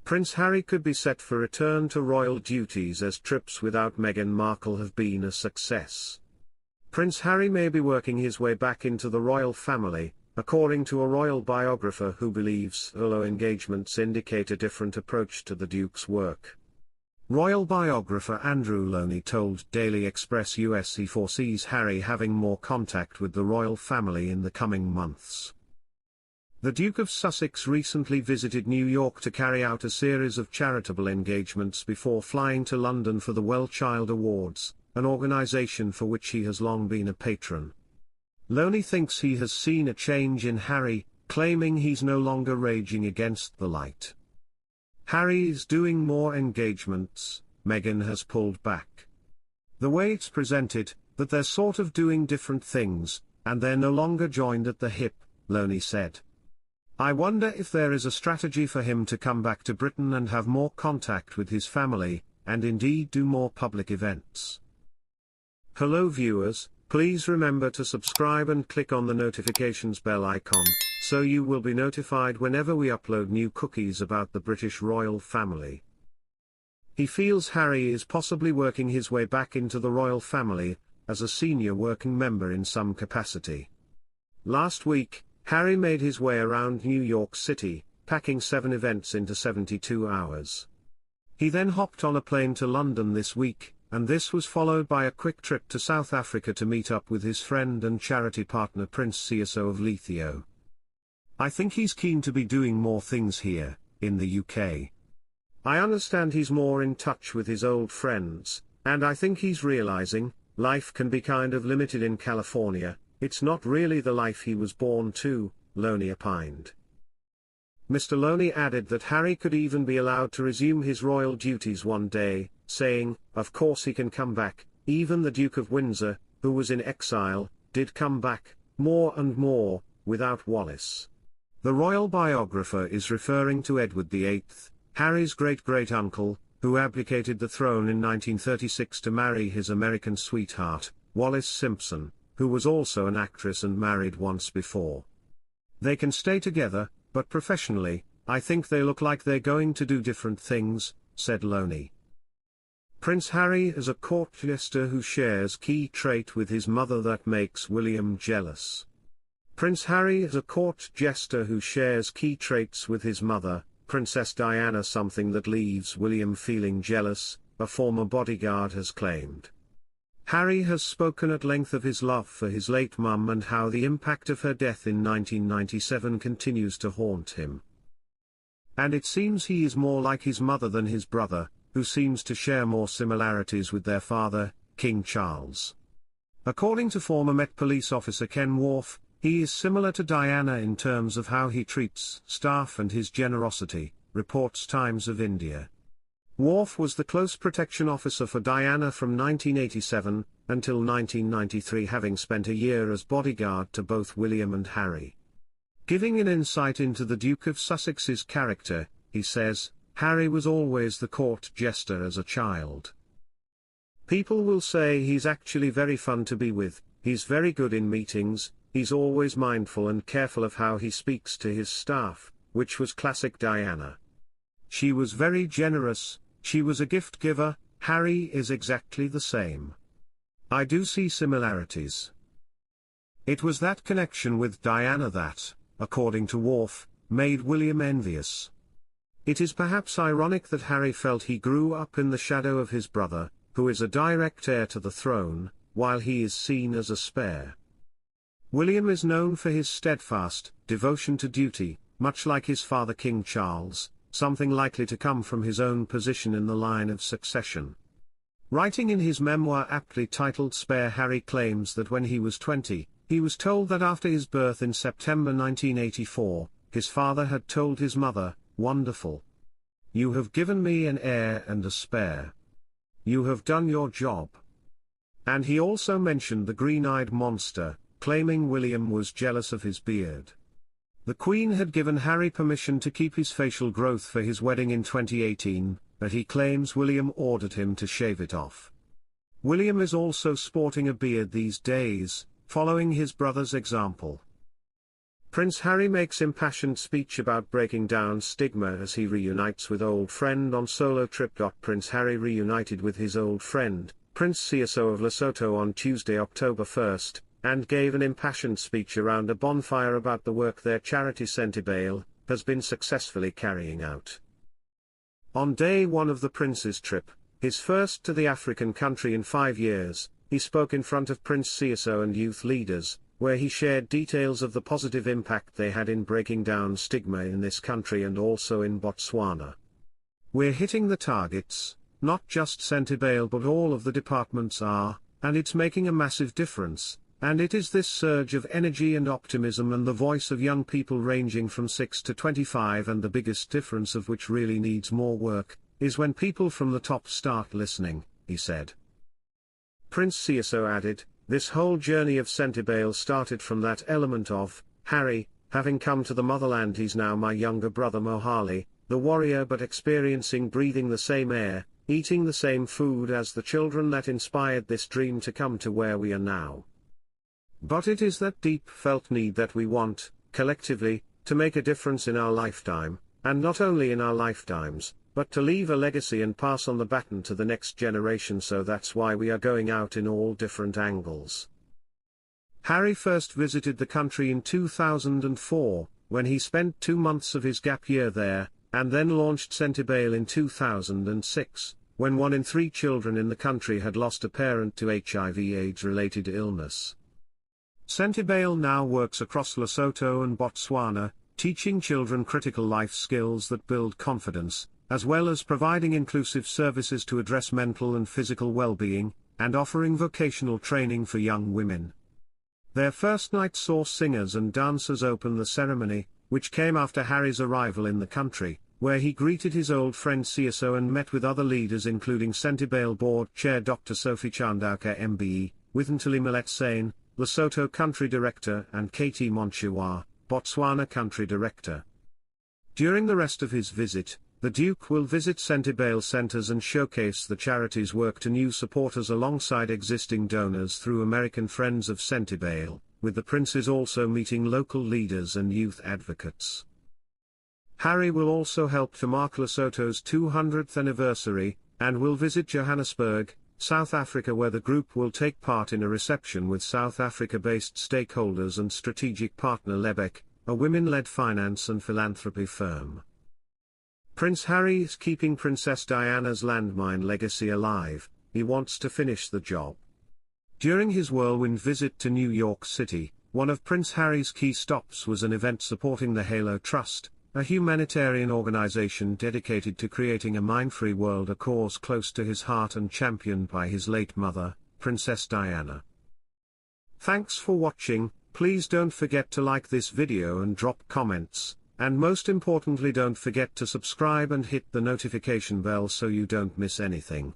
Prince Harry could be set for return to royal duties as trips without Meghan Markle have been a success. Prince Harry may be working his way back into the royal family, according to a royal biographer who believes solo engagements indicate a different approach to the Duke's work. Royal biographer Andrew Lownie told Daily Express US he foresees Harry having more contact with the royal family in the coming months. The Duke of Sussex recently visited New York to carry out a series of charitable engagements before flying to London for the WellChild Awards, an organization for which he has long been a patron. Lownie thinks he has seen a change in Harry, claiming he's no longer raging against the light. Harry is doing more engagements, Meghan has pulled back. The way it's presented, that they're sort of doing different things, and they're no longer joined at the hip, Lownie said. I wonder if there is a strategy for him to come back to Britain and have more contact with his family, and indeed do more public events. Hello viewers, please remember to subscribe and click on the notifications bell icon, so you will be notified whenever we upload new cookies about the British royal family. He feels Harry is possibly working his way back into the royal family, as a senior working member in some capacity. Last week, Harry made his way around New York City, packing 7 events into 72 hours. He then hopped on a plane to London this week, and this was followed by a quick trip to South Africa to meet up with his friend and charity partner Prince Seeiso of Lithio. I think he's keen to be doing more things here, in the UK. I understand he's more in touch with his old friends, and I think he's realizing, life can be kind of limited in California, it's not really the life he was born to, Lownie opined. Mr. Lownie added that Harry could even be allowed to resume his royal duties one day, saying, of course he can come back, even the Duke of Windsor, who was in exile, did come back, more and more, without Wallis. The royal biographer is referring to Edward VIII, Harry's great-great-uncle, who abdicated the throne in 1936 to marry his American sweetheart, Wallis Simpson, who was also an actress and married once before. They can stay together, but professionally, I think they look like they're going to do different things, said Lownie. Prince Harry is a court jester who shares key trait with his mother that makes William jealous. Prince Harry is a court jester who shares key traits with his mother, Princess Diana, something that leaves William feeling jealous, a former bodyguard has claimed. Harry has spoken at length of his love for his late mum and how the impact of her death in 1997 continues to haunt him. And it seems he is more like his mother than his brother, who seems to share more similarities with their father, King Charles. According to former Met Police officer Ken Wharf, he is similar to Diana in terms of how he treats staff and his generosity, reports Times of India. Wharf was the close protection officer for Diana from 1987 until 1993, having spent a year as bodyguard to both William and Harry. Giving an insight into the Duke of Sussex's character, he says, Harry was always the court jester as a child. People will say he's actually very fun to be with, he's very good in meetings, he's always mindful and careful of how he speaks to his staff, which was classic Diana. She was very generous, she was a gift giver. Harry is exactly the same. I do see similarities. It was that connection with Diana that, according to Wharf, made William envious. It is perhaps ironic that Harry felt he grew up in the shadow of his brother, who is a direct heir to the throne, while he is seen as a spare. William is known for his steadfast devotion to duty, much like his father King Charles, something likely to come from his own position in the line of succession. Writing in his memoir aptly titled Spare, Harry claims that when he was 20, he was told that after his birth in September 1984, his father had told his mother, "Wonderful. You have given me an heir and a spare. You have done your job." And he also mentioned the green-eyed monster, claiming William was jealous of his beard. The Queen had given Harry permission to keep his facial growth for his wedding in 2018, but he claims William ordered him to shave it off. William is also sporting a beard these days, following his brother's example. Prince Harry makes impassioned speech about breaking down stigma as he reunites with old friend on solo trip. Prince Harry reunited with his old friend, Prince Seeiso of Lesotho on Tuesday, October 1st, and gave an impassioned speech around a bonfire about the work their charity Sentebale has been successfully carrying out. On day one of the prince's trip, his first to the African country in 5 years, he spoke in front of Prince Seeiso and youth leaders, where he shared details of the positive impact they had in breaking down stigma in this country and also in Botswana. "We're hitting the targets, not just Sentebale but all of the departments are, and it's making a massive difference, and it is this surge of energy and optimism and the voice of young people ranging from 6 to 25, and the biggest difference of which really needs more work, is when people from the top start listening," he said. Prince Seeiso added, "This whole journey of Sentebale started from that element of, Harry, having come to the motherland. He's now my younger brother Mohali, the warrior, but experiencing breathing the same air, eating the same food as the children that inspired this dream to come to where we are now. But it is that deep felt need that we want, collectively, to make a difference in our lifetime, and not only in our lifetimes, but to leave a legacy and pass on the baton to the next generation. So that's why we are going out in all different angles." Harry first visited the country in 2004, when he spent 2 months of his gap year there, and then launched Sentebale in 2006, when 1 in 3 children in the country had lost a parent to HIV/AIDS-related illness. Sentebale now works across Lesotho and Botswana, teaching children critical life skills that build confidence, as well as providing inclusive services to address mental and physical well-being, and offering vocational training for young women. Their first night saw singers and dancers open the ceremony, which came after Harry's arrival in the country, where he greeted his old friend Seeiso and met with other leaders including Sentebale Board Chair Dr. Sophie Chandauka MBE, Withentuli Maletsane, Lesotho Country Director, and Katie Monchiwa, Botswana Country Director. During the rest of his visit, the Duke will visit Sentebale centers and showcase the charity's work to new supporters alongside existing donors through American Friends of Sentebale, with the princes also meeting local leaders and youth advocates. Harry will also help to mark Lesotho's 200th anniversary, and will visit Johannesburg, South Africa, where the group will take part in a reception with South Africa-based stakeholders and strategic partner Lebec, a women-led finance and philanthropy firm. Prince Harry is keeping Princess Diana's landmine legacy alive. He wants to finish the job. During his whirlwind visit to New York City, one of Prince Harry's key stops was an event supporting the Halo Trust, a humanitarian organization dedicated to creating a mine-free world, a cause close to his heart and championed by his late mother, Princess Diana. Thanks for watching. Please don't forget to like this video and drop comments, and most importantly don't forget to subscribe and hit the notification bell so you don't miss anything.